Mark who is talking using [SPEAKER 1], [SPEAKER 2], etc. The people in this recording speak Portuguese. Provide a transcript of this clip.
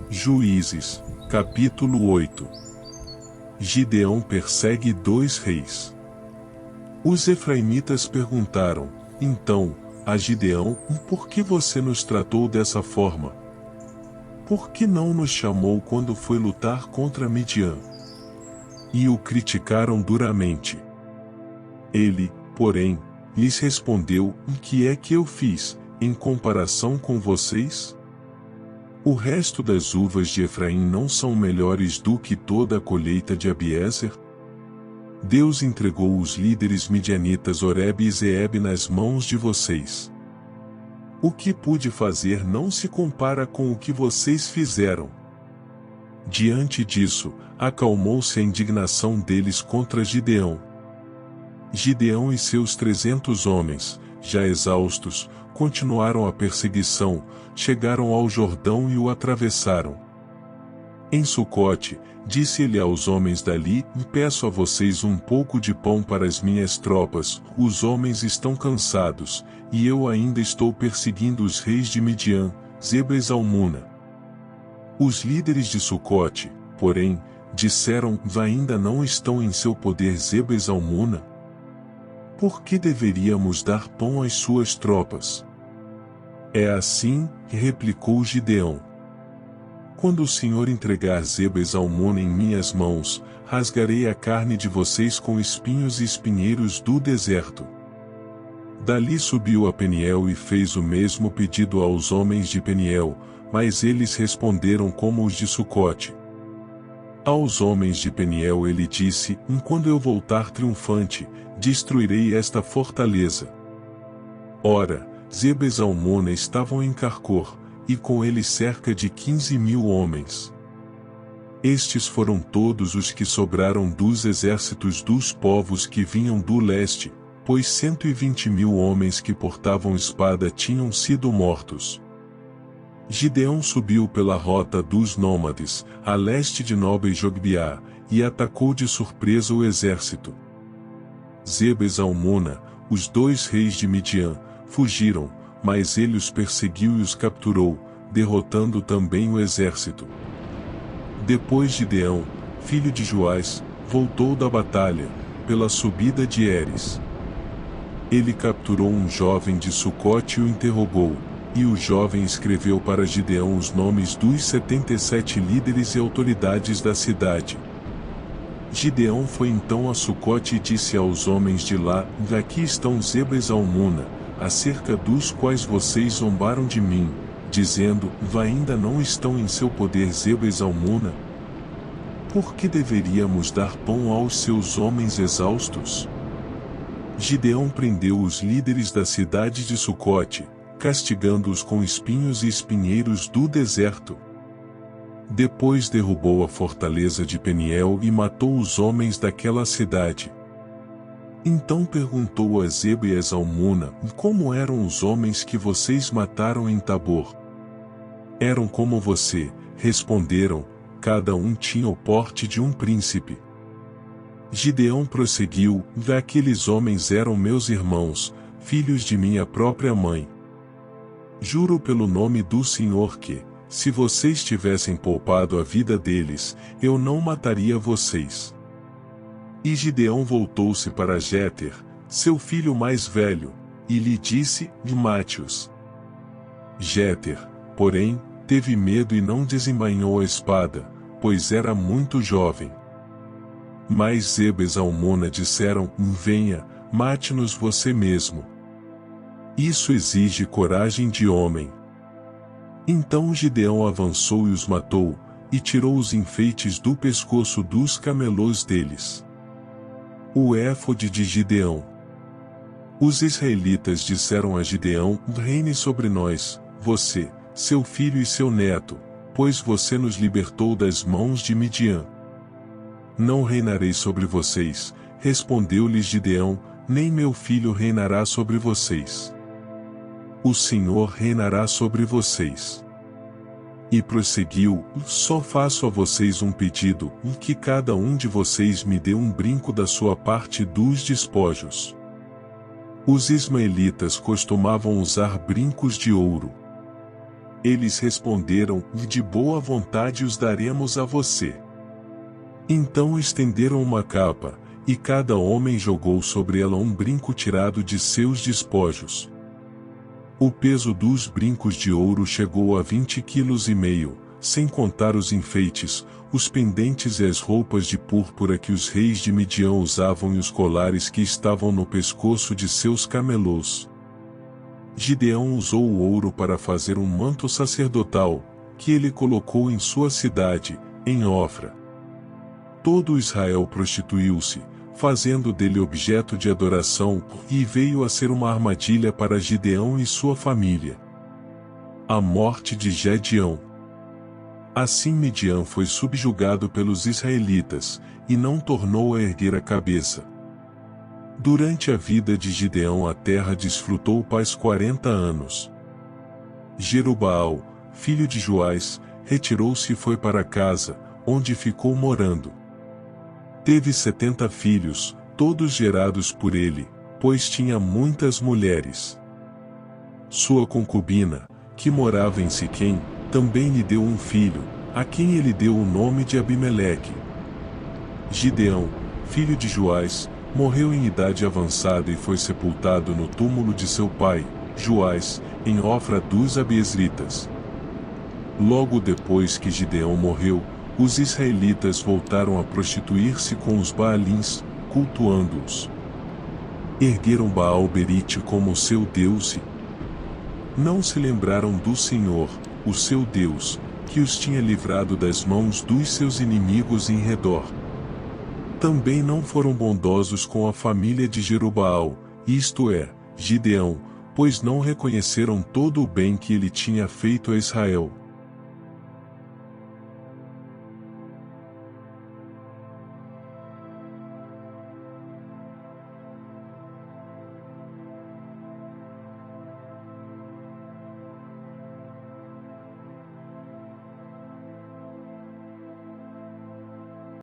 [SPEAKER 1] Juízes, capítulo 8. Gideão persegue 2 reis. Os efraimitas perguntaram, então, a Gideão, por que você nos tratou dessa forma? Por que não nos chamou quando foi lutar contra Midian? E o criticaram duramente. Ele, porém, lhes respondeu, o que é que eu fiz, em comparação com vocês? O resto das uvas de Efraim não são melhores do que toda a colheita de Abiezer? Deus entregou os líderes midianitas Oreb e Zeeb nas mãos de vocês. O que pude fazer não se compara com o que vocês fizeram. Diante disso, acalmou-se a indignação deles contra Gideão. Gideão e seus 300 homens, já exaustos, continuaram a perseguição, chegaram ao Jordão e o atravessaram. Em Sucote, disse-lhe aos homens dali, peço a vocês um pouco de pão para as minhas tropas, os homens estão cansados, e eu ainda estou perseguindo os reis de Midian, Zeba e Zalmuna. Os líderes de Sucote, porém, disseram, ainda não estão em seu poder Zeba e Zalmuna? Por que deveríamos dar pão às suas tropas? É assim, replicou Gideão. Quando o Senhor entregar Zeba e Zalmuna em minhas mãos, rasgarei a carne de vocês com espinhos e espinheiros do deserto. Dali subiu a Peniel e fez o mesmo pedido aos homens de Peniel, mas eles responderam como os de Sucote. Aos homens de Peniel ele disse, quando eu voltar triunfante, destruirei esta fortaleza. Ora, Zeba e Zalmuna estavam em Carcor, e com eles cerca de 15.000 homens. Estes foram todos os que sobraram dos exércitos dos povos que vinham do leste, pois 120.000 homens que portavam espada tinham sido mortos. Gideão subiu pela rota dos nômades, a leste de Noba e Jogbeá, e atacou de surpresa o exército. Zeba e Zalmuna, os 2 reis de Midian, fugiram, mas ele os perseguiu e os capturou, derrotando também o exército. Depois Gideão, filho de Joás, voltou da batalha, pela subida de Heres. Ele capturou um jovem de Sucote e o interrogou, e o jovem escreveu para Gideão os nomes dos 77 líderes e autoridades da cidade. Gideão foi então a Sucote e disse aos homens de lá, aqui estão Zeba e Zalmuna, acerca dos quais vocês zombaram de mim, dizendo, ainda não estão em seu poder Zeba e Zalmuna? Por que deveríamos dar pão aos seus homens exaustos? Gideão prendeu os líderes da cidade de Sucote, castigando-os com espinhos e espinheiros do deserto. Depois derrubou a fortaleza de Peniel e matou os homens daquela cidade. Então perguntou a Zeba e a Zalmuna, como eram os homens que vocês mataram em Tabor? Eram como você, responderam, cada um tinha o porte de um príncipe. Gideão prosseguiu, aqueles homens eram meus irmãos, filhos de minha própria mãe. Juro pelo nome do Senhor que, se vocês tivessem poupado a vida deles, eu não mataria vocês. E Gideão voltou-se para Jéter, seu filho mais velho, e lhe disse, mate-os. Jéter, porém, teve medo e não desembainhou a espada, pois era muito jovem. Mas Zeba e Zalmuna disseram, venha, mate-nos você mesmo. Isso exige coragem de homem. Então Gideão avançou e os matou, e tirou os enfeites do pescoço dos camelôs deles. O éfode de Gideão. Os israelitas disseram a Gideão, reine sobre nós, você, seu filho e seu neto, pois você nos libertou das mãos de Midian. Não reinarei sobre vocês, respondeu-lhes Gideão, nem meu filho reinará sobre vocês. O Senhor reinará sobre vocês. E prosseguiu, só faço a vocês um pedido, que cada um de vocês me dê um brinco da sua parte dos despojos. Os ismaelitas costumavam usar brincos de ouro. Eles responderam: de boa vontade os daremos a você. Então estenderam uma capa, e cada homem jogou sobre ela um brinco tirado de seus despojos. O peso dos brincos de ouro chegou a 20,5 kg, sem contar os enfeites, os pendentes e as roupas de púrpura que os reis de Midian usavam e os colares que estavam no pescoço de seus camelôs. Gideão usou o ouro para fazer um manto sacerdotal, que ele colocou em sua cidade, em Ofra. Todo Israel prostituiu-se, fazendo dele objeto de adoração, e veio a ser uma armadilha para Gideão e sua família. A morte de Gedeão. Assim Midian foi subjugado pelos israelitas, e não tornou a erguer a cabeça. Durante a vida de Gideão a terra desfrutou paz 40 anos. Jerubaal, filho de Joás, retirou-se e foi para casa, onde ficou morando. Teve 70 filhos, todos gerados por ele, pois tinha muitas mulheres. Sua concubina, que morava em Siquém, também lhe deu um filho, a quem ele deu o nome de Abimeleque. Gideão, filho de Joás, morreu em idade avançada e foi sepultado no túmulo de seu pai, Joás, em Ofra dos Abiezritas. Logo depois que Gideão morreu, os israelitas voltaram a prostituir-se com os Baalins, cultuando-os. Ergueram Baal-Berite como seu Deus e não se lembraram do Senhor, o seu Deus, que os tinha livrado das mãos dos seus inimigos em redor. Também não foram bondosos com a família de Jerubaal, isto é, Gideão, pois não reconheceram todo o bem que ele tinha feito a Israel.